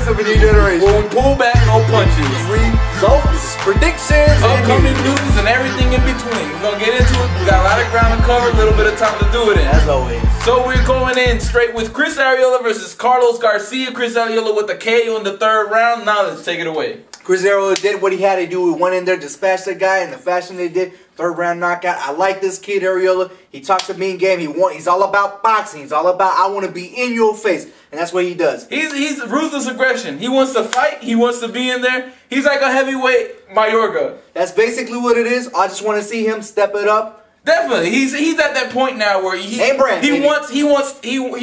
of a new generation. We'll pull back, no punches. Results, predictions, upcoming news, and everything in between. We're gonna get into it. We got a lot of ground to cover, a little bit of time to do it in. As always. So we're going in straight with Chris Arreola versus Carlos Garcia. Chris Arreola with the KO in the 3rd round. Now let's take it away. Chris Arreola did what he had to do. He went in there, dispatched the guy in the fashion they did. 3rd round knockout. I like this kid Arreola. He talks a mean game. He's all about boxing. He's all about I want to be in your face, and that's what he does. He's ruthless aggression. He wants to fight. He wants to be in there. He's like a heavyweight Mayorga. That's basically what it is. I just want to see him step it up. Definitely, he's at that point now where he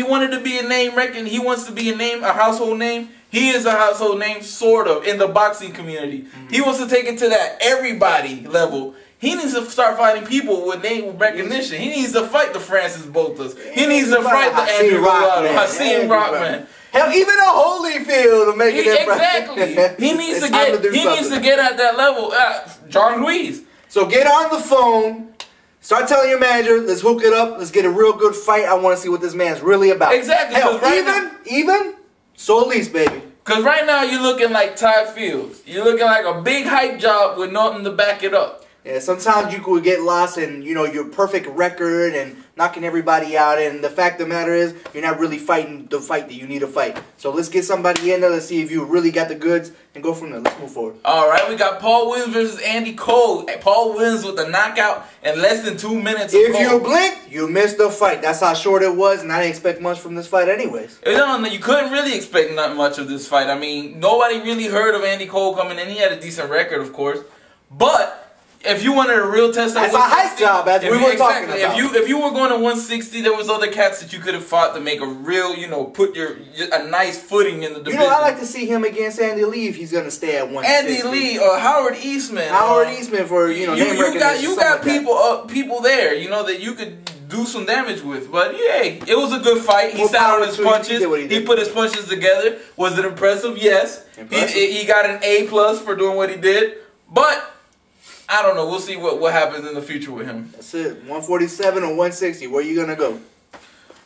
wanted to be a name reckoned. He wants to be a household name. He is a household name, sort of, in the boxing community. He wants to take it to that everybody level. He needs to start fighting people with name recognition. He needs to fight the Francis Botas. He needs to fight the Andrew Kassim Rockman. Hell, even a Holyfield to make it exactly. He needs to get at that level. John Ruiz. So get on the phone. Start telling your manager, let's hook it up. Let's get a real good fight. I want to see what this man's really about. Exactly. Hell, even Solis, baby. Because right now you're looking like Ty Fields. You're looking like a big hype job with nothing to back it up. Yeah, sometimes you could get lost in, your perfect record and knocking everybody out. And the fact of the matter is, you're not really fighting the fight that you need to fight. So let's get somebody in there. Let's see if you really got the goods and go from there. Let's move forward. All right, we got Paul Williams versus Andy Cole. Paul wins with a knockout in less than 2 minutes. If you blinked, you missed the fight. That's how short it was, and I didn't expect much from this fight anyways. No, you couldn't really expect not much of this fight. I mean, nobody really heard of Andy Cole coming in. He had a decent record, of course. But if you wanted a real test, that's a hype job, as we were talking about. If you were going to 160, there was other cats that you could have fought to make a real, put a nice footing in the division. I like to see him against Andy Lee if he's going to stay at 160. Andy Lee or Howard Eastman. Howard Eastman for name recognition. You got people there, that you could do some damage with. But yeah, it was a good fight. He sat on his punches. He put his punches together. Was it impressive? Yes. He got an A+ for doing what he did. But I don't know. We'll see what happens in the future with him. That's it. 147 or 160. Where you going to go?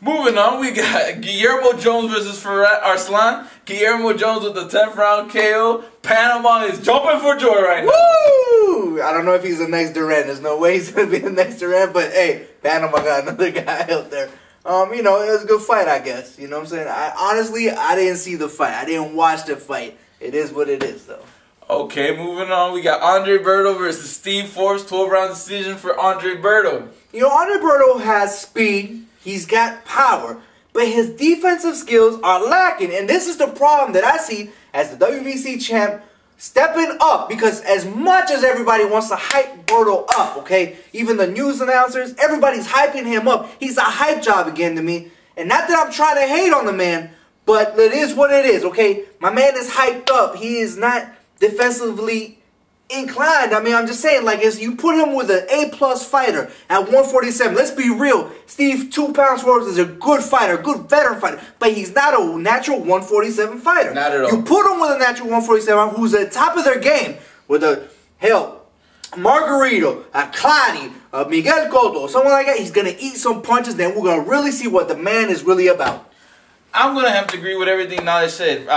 Moving on, we got Guillermo Jones versus Arslan. Guillermo Jones with the 10th round KO. Panama is jumping for joy right now. Woo! I don't know if he's the next Durant. There's no way he's going to be the next Durant. But, hey, Panama got another guy out there. It was a good fight, I guess. You know what I'm saying? Honestly, I didn't see the fight. I didn't watch the fight. It is what it is, though. Okay, moving on. We got Andre Berto versus Steve Forbes. 12-round decision for Andre Berto. Andre Berto has speed. He's got power. But his defensive skills are lacking. And this is the problem that I see as the WBC champ stepping up. Because as much as everybody wants to hype Berto up, okay? Even the news announcers, everybody's hyping him up. He's a hype job again to me. And not that I'm trying to hate on the man, but it is what it is, okay? My man is hyped up. He is not defensively inclined. I mean, I'm just saying, like, as you put him with an A+ fighter at 147, let's be real. Steve 2 pounds Forbes is a good fighter, a good veteran fighter, but he's not a natural 147 fighter. Not at all. You put him with a natural 147 who's at the top of their game with a, Margarito, a Clady, a Miguel Cotto, someone like that, he's going to eat some punches, then we're going to really see what the man is really about. I'm going to have to agree with everything Knowledge said.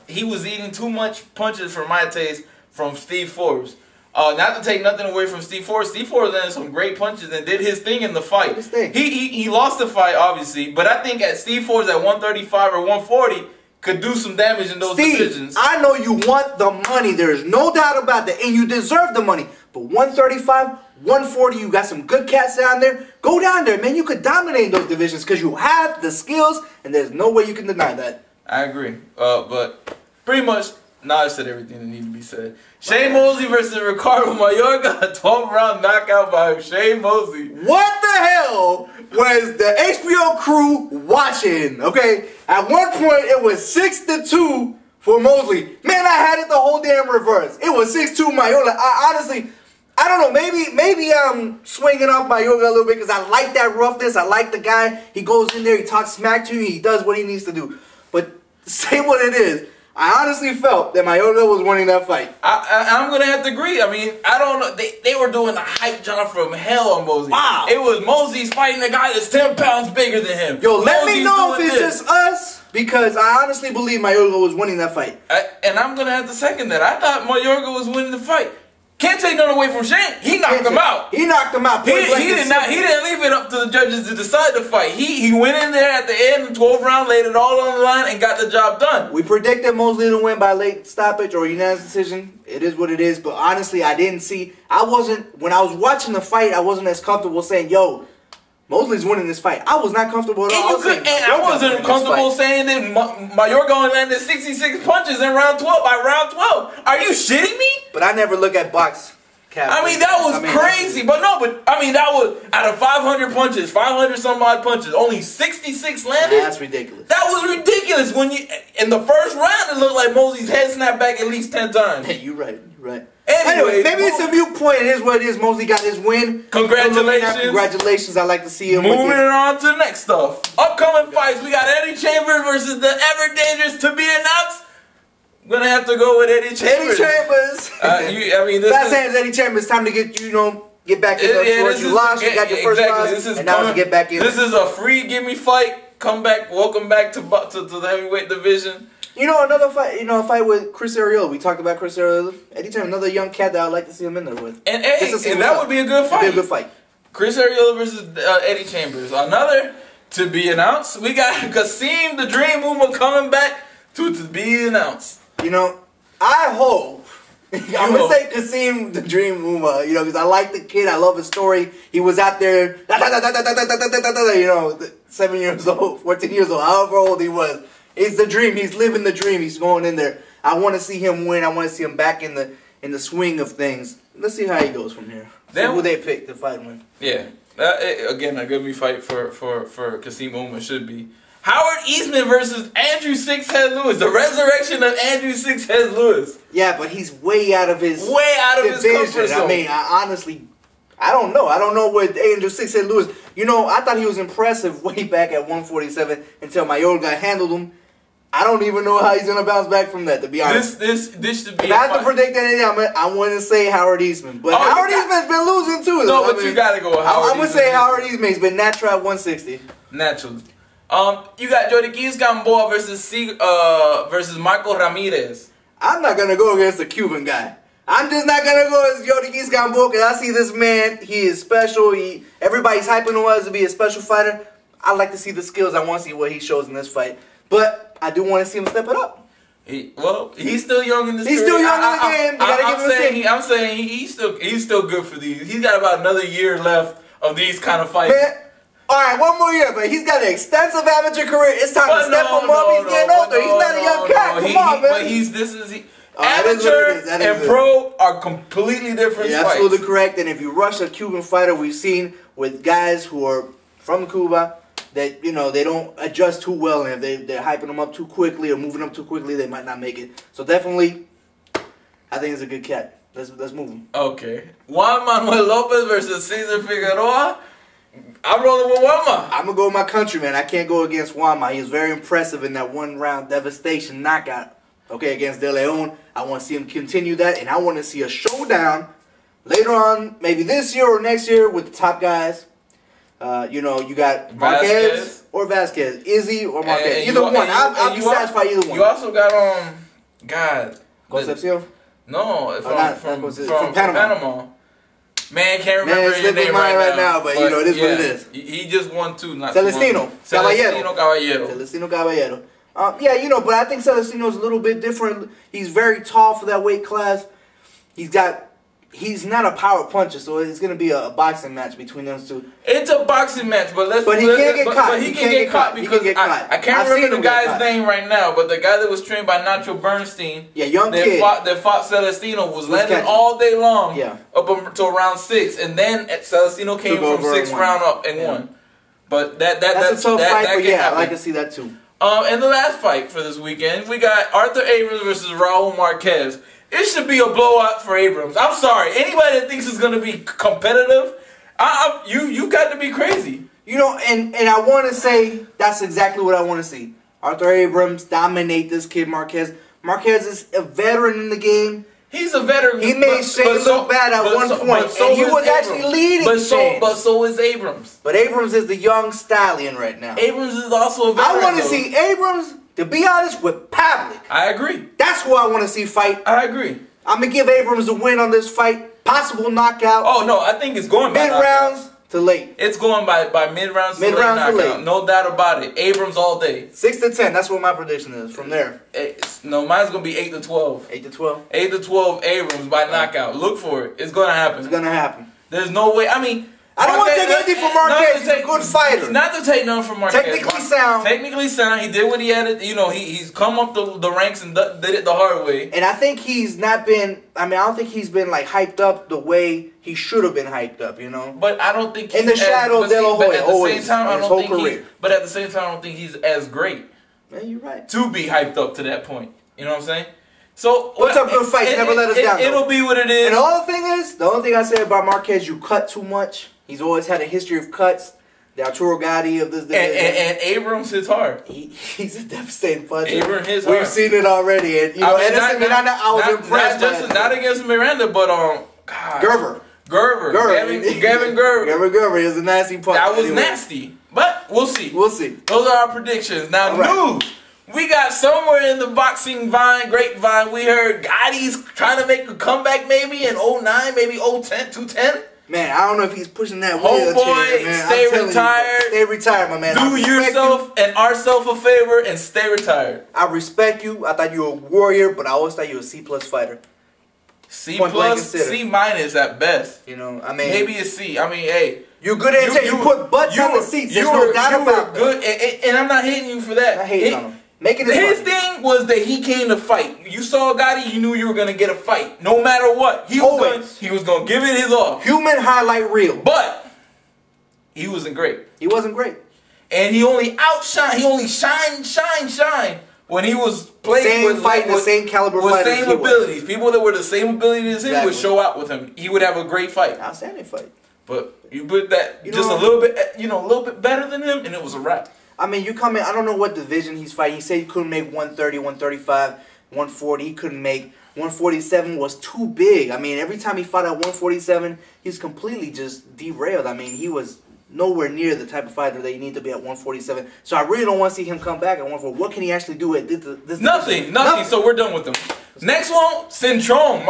He was eating too much punches for my taste from Steve Forbes. Not to take nothing away from Steve Forbes. Steve Forbes landed some great punches and did his thing in the fight. He lost the fight, obviously, but I think at Steve Forbes at 135 or 140 could do some damage in those divisions. I know you want the money. There's no doubt about that, and you deserve the money. But 135, 140, you got some good cats down there. Go down there, man. You could dominate those divisions because you have the skills, and there's no way you can deny that. I agree. But pretty much, Knowledge said everything that needed to be said. Shane Mosley versus Ricardo Mayorga, a 12-round knockout by Shane Mosley. What the hell was the HBO crew watching? Okay, at one point it was 6-2 for Mosley. Man, I had it the whole damn reverse. It was 6-2 Mayorga. Honestly, I don't know. Maybe I'm swinging off Mayorga a little bit because I like that roughness. I like the guy. He goes in there, he talks smack to you, he does what he needs to do. But say what it is. I honestly felt that Mayorga was winning that fight. I'm gonna have to agree. I mean, I don't know. They were doing a hype job from hell on Mosley. Wow. It was Mosley's fighting a guy that's 10 pounds bigger than him. Yo, let me Mosley's know if doing it's this. just us, because I honestly believe Mayorga was winning that fight. And I'm gonna have to second that. I thought Mayorga was winning the fight. Can't take none away from Shane. He knocked him out. He knocked him out. He didn't leave it up to the judges to decide the fight. He went in there at the end, the 12th round, laid it all on the line, and got the job done. We predicted Mosley to win by late stoppage or unanimous decision. It is what it is. But honestly, I didn't see. When I was watching the fight, I wasn't as comfortable saying, "Yo, Mosley's winning this fight." I was not comfortable at all. I wasn't comfortable saying that Mayorga only landed 66 punches in round 12 by round 12. Are you shitting me? But I never look at box cap. I mean, that was crazy. That was out of 500 punches, 500 some odd punches, only 66 landed. That's ridiculous. That was ridiculous. In the first round, it looked like Mosley's head snapped back at least 10 times. Hey, you're right. You're right. Anyway, maybe it's a mute point. It is what it is. Mosley got his win. Congratulations. Congratulations. I like to see him. Moving on to the next stuff. Upcoming fights. We got Eddie Chambers versus the ever dangerous to be announced. I'm going to have to go with Eddie Chambers. Eddie Chambers. Fast hands, Eddie Chambers. Time to get back in the sport. You lost. You got your first loss. And now to get back in. This is a free gimme fight. Come back. Welcome back to the heavyweight division. Another fight, a fight with Chris Arreola. We talked about Chris Arreola. Eddie Chambers, another young cat that I'd like to see him in there with. And that would be a good fight. It'd be a good fight. Chris Arreola versus Eddie Chambers. Another to be announced. We got Kassim the Dream Ouma coming back to be announced. I hope. I'm going to say Kassim the Dream Ouma, because I like the kid. I love his story. He was out there, 7 years old, 14 years old, however old he was. It's the dream. He's living the dream. He's going in there. I want to see him win. I want to see him back in the swing of things. Let's see how he goes from here. Then who they pick to fight win. Yeah. Again, a good fight for Kassim Ouma should be. Howard Eastman versus Andrew Sixhead Lewis. The resurrection of Andrew Sixhead Lewis. Yeah, but he's way out of his comfort zone. I mean, I don't know. I don't know what Andrew Sixhead Lewis. I thought he was impressive way back at 147 until Mayorga handled him. I don't even know how he's gonna bounce back from that. To be honest, this should be. If I have to predict anything, I want to say Howard Eastman, but Howard Eastman's been losing too. No, but you gotta go with Howard. I'm gonna say Howard Eastman. He's been natural at 160. Naturally. You got Yuriorkis Gamboa versus Michael Ramirez. I'm not gonna go against the Cuban guy. I'm just not gonna go as Yuriorkis Gamboa because I see this man. He is special. Everybody's hyping him up to be a special fighter. I like to see the skills. I want to see what he shows in this fight. But I do want to see him step it up. He's still young in this. He's still young in the game. You gotta give him a second. I'm saying he's still good for these. He's got about another year left of these kind of fights. Man, all right, one more year, but he's got an extensive amateur career. It's time to step him up. He's getting older. He's not a young cat. Come on, man. But amateur and pro are completely different fights. Absolutely correct. And if you rush a Cuban fighter, we've seen with guys who are from Cuba that they don't adjust too well, and if they're hyping them up too quickly or moving them too quickly, they might not make it. So definitely, I think it's a good cat. Let's move him. Okay, Juan Manuel Lopez versus Cesar Figueroa. I'm rolling with Juanma. I'm gonna go with my countryman. I can't go against Juanma. He was very impressive in that 1-round devastation knockout. Okay, against De Leon. I want to see him continue that, and I want to see a showdown later on, maybe this year or next year, with the top guys. You got Marquez or Vasquez, Izzy or Marquez. Either one. I'll be satisfied either one. You also got Concepcion? No, from Panama. Man, can't remember his name right now, but it is what it is. He just won two. Celestino Caballero. But I think Celestino's a little bit different. He's very tall for that weight class. He's not a power puncher, so it's going to be a boxing match between those two. It's a boxing match, but he can't get caught. But he can get caught because I can't remember the guy's name right now, but the guy that was trained by Nacho Bernstein, young kid that fought Celestino was landing all day long, up until round 6, and then Celestino came from 6th round up and won. But that's a tough fight. But I like to see that too. And the last fight for this weekend, we got Arthur Abrams versus Raul Marquez. It should be a blowout for Abrams. I'm sorry. Anybody that thinks it's going to be competitive, you got to be crazy. And I want to say that's exactly what I want to see. Arthur Abrams dominate this kid Marquez. Marquez is a veteran in the game. He's a veteran. He made Shane look bad at one point, and he was actually leading Shane. But so is Abrams. But Abrams is the young stallion right now. Abrams is also a veteran. I want to see Abrams, to be honest, with Pavlik. I agree. That's who I want to see fight. I agree. I'm going to give Abrams the win on this fight. Possible knockout. Oh, no, I think it's going by mid-rounds to late. It's going by mid-rounds to late knockout. No doubt about it. Abrams all day. 6-10. That's what my prediction is from there. No, mine's going to be 8-12. 8-12? 8-12 Abrams by knockout. Look for it. It's going to happen. It's going to happen. There's no way. I mean, I don't want to take anything from Marquez. He's a good fighter. Not to take nothing from Marquez. Technically sound. Technically sound. He did what he had to. You know, he's come up the ranks and did it the hard way. And I think he's not been. I mean, I don't think he's been like hyped up the way he should have been hyped up. You know. But I don't think he's in the shadow of De La Hoya. But at the same time, I don't think But at the same time, I don't think he's as great. Man, you're right. To be hyped up to that point. You know what I'm saying? So what's up, good fights? Never let us down. It'll be what it is. And the only thing I say about Marquez, you cut too much. He's always had a history of cuts. The Arturo Gatti of this division. And Abrams hits hard. He's a devastating puncher. Abrams hits hard. We've seen it already. And, you know, I was impressed. Not against Miranda, but God. Gerber. Gavin Gerber. Gavin Gerber is a nasty puncher. That was nasty. But we'll see. We'll see. Those are our predictions. Now, news. We got somewhere in the boxing grapevine, we heard Gotti's trying to make a comeback maybe in 09, maybe 010, 210. Man, I don't know if he's pushing that wheelchair, man. Stay retired. Stay retired, my man. Do yourself and ourselves a favor and stay retired. I respect you. I thought you were a warrior, but I always thought you were a C+ fighter. C+, C- at best. You know, I mean, maybe a C. I mean, hey, you're good at it. You put butts on the seats. There's no doubt about good, and I'm not hating you for that. I hate on him. His thing was that he came to fight. You saw Gotti, you knew you were gonna get a fight, no matter what. He was gonna give it his all. Human highlight reel. But he wasn't great. He wasn't great, and he only outshined. He only shine when he was playing with the same caliber with fighters. Same abilities. People that were the same ability as him would show out with him. He would have a great fight. Outstanding fight. But you put that a little bit better than him, and it was a wrap. I mean, you come in, I don't know what division he's fighting. He said he couldn't make 130, 135, 140. He couldn't make 147 was too big. I mean, every time he fought at 147, he's completely just derailed. I mean, he was nowhere near the type of fighter that you need to be at 147. So I really don't want to see him come back at 140. What can he actually do at this Nothing. So we're done with him. Next one, Cintron.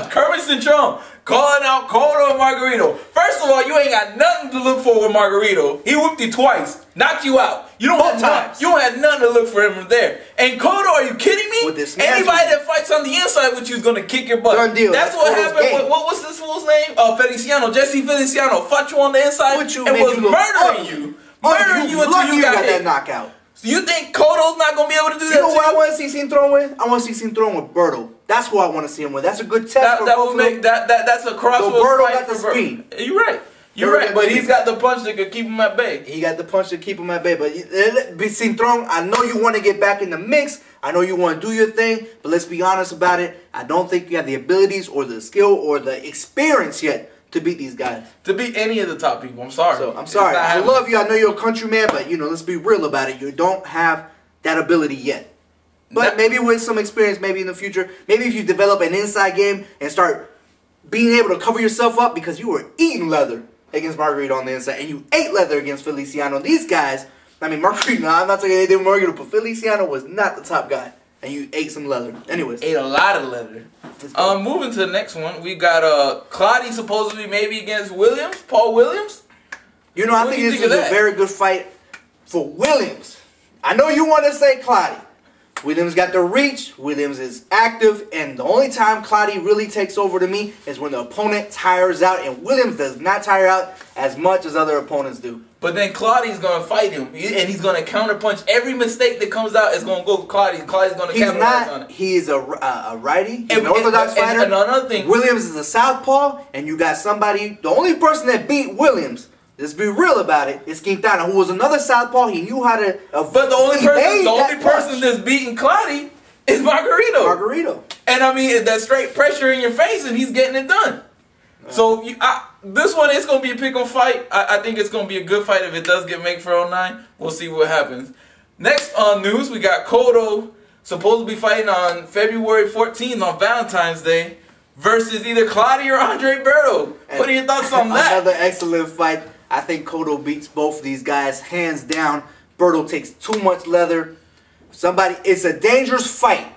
Kermit Cintron. Calling out Conor and Margarito. First of all, you ain't got nothing to look for with Margarito. He whooped you twice. Knocked you out. You don't have nothing to look for him there. And Conor, are you kidding me? Anybody that fights on the inside with you is going to kick your butt. Done deal. That's what happened with, what was this fool's name? Feliciano. Jesse Feliciano. Fought you on the inside and was murdering you. Murdering you until you got that knockout. So you think Cotto's not going to be able to do that? You know what I want to see Cintron with? I want to see Cintron with Berto. That's what I want to see him with. That's a good test for both. That's a crossroads Berto fight got the speed. You're right. You're right, but he's got the punch that could keep him at bay. He got the punch to keep him at bay. But Cintron, I know you want to get back in the mix. I know you want to do your thing. But let's be honest about it. I don't think you have the abilities or the skill or the experience yet to beat these guys. To beat any of the top people. I'm sorry. So, I'm sorry. I love you. I know you're a countryman, but, let's be real about it. You don't have that ability yet. But maybe with some experience, maybe in the future, maybe if you develop an inside game and start being able to cover yourself up because you were eating leather against Margarito on the inside and you ate leather against Feliciano. These guys, I mean, Margarito, I'm not saying anything with Margarito, but Feliciano was not the top guy. And you ate some leather. Anyways. Ate a lot of leather. Moving to the next one, we got Claudy supposedly maybe against Paul Williams. I think this is a very good fight for Williams. I know you want to say Claudy. Williams got the reach. Williams is active. And the only time Claudy really takes over to me is when the opponent tires out. And Williams does not tire out as much as other opponents do. But then Claudy's going to fight him. And he's going to counterpunch. Every mistake that comes out is going to go to Claudy. Claudy's going to capitalize on it. He's a righty. He's an orthodox fighter. And another thing. Williams is a southpaw. And you got somebody. The only person that beat Williams, let's be real about it, is Quintana, who was another southpaw. He knew how to But the only person that's beating Claudy is Margarito. And I mean, that straight pressure in your face, and he's getting it done. So this one is going to be a pick-em fight. I think it's going to be a good fight if it does get made for 09. We'll see what happens. Next on news, we got Cotto supposed to be fighting on February 14th on Valentine's Day versus either Claudio or Andre Berto. What are your thoughts on that? Another excellent fight. I think Cotto beats both of these guys hands down. Berto takes too much leather. It's a dangerous fight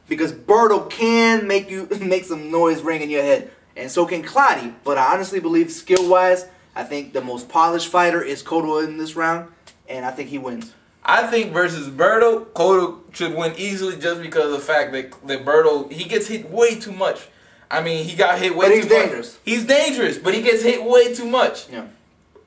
because Berto can make some noise ring in your head, and so can Claudio. But I honestly believe, skill-wise, I think the most polished fighter is Cotto in this round, and I think he wins. I think versus Berto, Cotto should win easily just because of the fact that Berto, he gets hit way too much. I mean, he got hit way too much. But he's dangerous. He's dangerous, but he gets hit way too much. Yeah.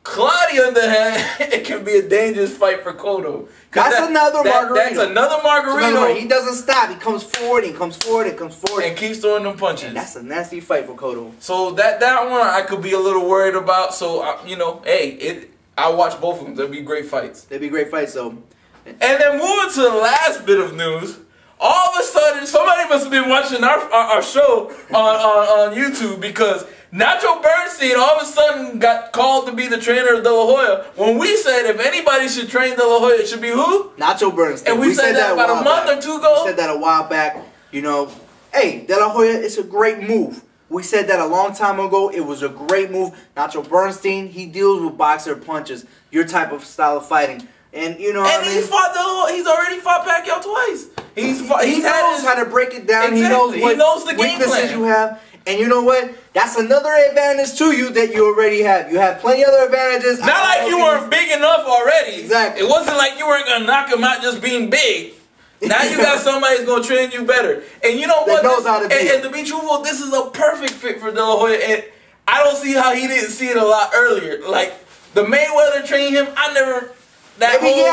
Claudio, on the hand, it can be a dangerous fight for Cotto. That's another margarito. That's another margarito. He doesn't stop. He comes forward, he comes forward, and comes forward. And keeps throwing them punches. And that's a nasty fight for Cotto. So that one I could be a little worried about. So, you know, hey, I'll watch both of them. They'll be great fights. They'll be great fights, though. And then moving to the last bit of news, all of a sudden, somebody must have been watching our show on YouTube because Nacho Bernstein all of a sudden got called to be the trainer of De La Hoya when we said if anybody should train De La Hoya, it should be who? Nacho Bernstein. And we said that about a month or two ago? We said that a while back. You know, hey, De La Hoya, it's a great move. We said that a long time ago. It was a great move. Nacho Bernstein, he deals with boxer punches, your type of style of fighting. And you know, he's already fought Pacquiao twice. He knows how to break it down. Exactly. He knows the what game plan you have. And you know what? That's another advantage to you that you already have. You have plenty other advantages. Not like you weren't big enough already. Exactly. It wasn't like you weren't gonna knock him out just being big. Now you got somebody who's gonna train you better. And you know what? And to be truthful, this is a perfect fit for De La Hoya. And I don't see how he didn't see it a lot earlier. Like the Mayweather trained him. I never. Maybe he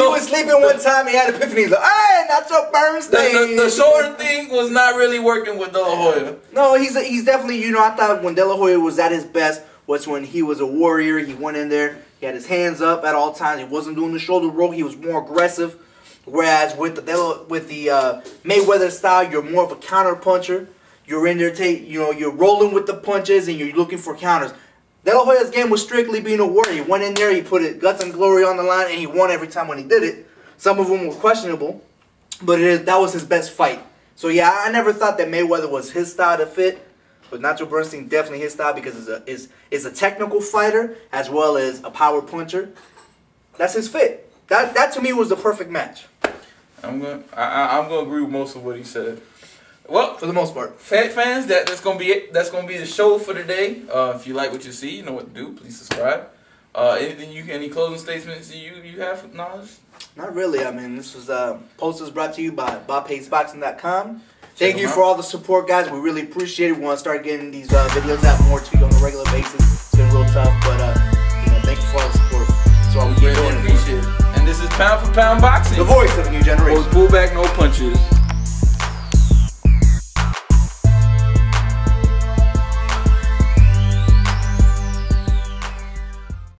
was sleeping one time. He had epiphany. He's like, hey, Nacho Bernstein. The shoulder thing was not really working with De La Hoya. No, he's definitely, you know, I thought when De La Hoya was at his best was when he was a warrior. He went in there. He had his hands up at all times. He wasn't doing the shoulder roll. He was more aggressive. Whereas with the Mayweather style, you're more of a counter puncher. You're in there, you're rolling with the punches and you're looking for counters. De La Hoya's game was strictly being a warrior. He went in there, he put it guts and glory on the line, and he won every time when he did it. Some of them were questionable, but that was his best fight. So yeah, I never thought that Mayweather was his style to fit, but Nacho Bernstein definitely his style because it's a technical fighter as well as a power puncher. That's his fit. That to me was the perfect match. I'm gonna agree with most of what he said. Well, for the most part, fans, that's gonna be it. That's gonna be the show for today. If you like what you see, you know what to do. Please subscribe. Any closing statements you have, knowledge? Not really. I mean, this was posters brought to you by BobPaysBoxing.com. Thank you for all the support, guys. We really appreciate it. We want to start getting these videos out more to you on a regular basis. It's been real tough, but thank you for all the support. That's all we're doing. Appreciate it. And this is Pound for Pound Boxing, the voice of New